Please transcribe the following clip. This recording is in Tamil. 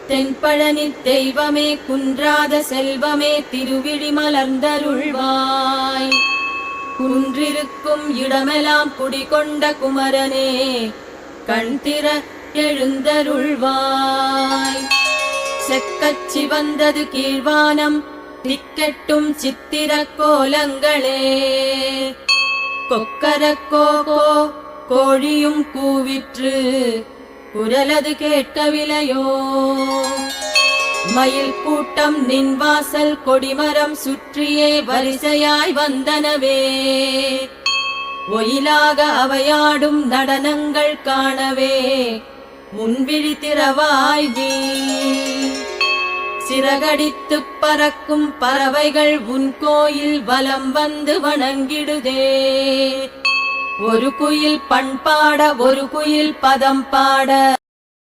தென்பழனி தெய்வமே குன்றாத செல்வமே திருவிழி மலர்ந்தருள்வாய். குன்றிருக்கும் இடமெல்லாம் குடிகொண்ட குமரனே கண்திற எழுந்தருள்வாய். செக்கச்சி வந்தது கீழ்வானம் திக்கெட்டும் சித்திர கோலங்களே. கொக்கரக்கோ கோழியும் கூவிற்று குரலது கேட்கவில்லையோ. மயில் கூட்டம் நின் வாசல் கொடிமரம் சுற்றியே வரிசையாய் வந்தனவே. ஒயிலாக அவையாடும் நடனங்கள் காணவே முன்விழி திறவாய் நீ. சிறகடித்துப் பறக்கும் பறவைகள் உன் கோயில் வலம் வந்து வணங்கிடுதே. ஒரு குயில் பண்பாட ஒரு குயில் பதம் பாட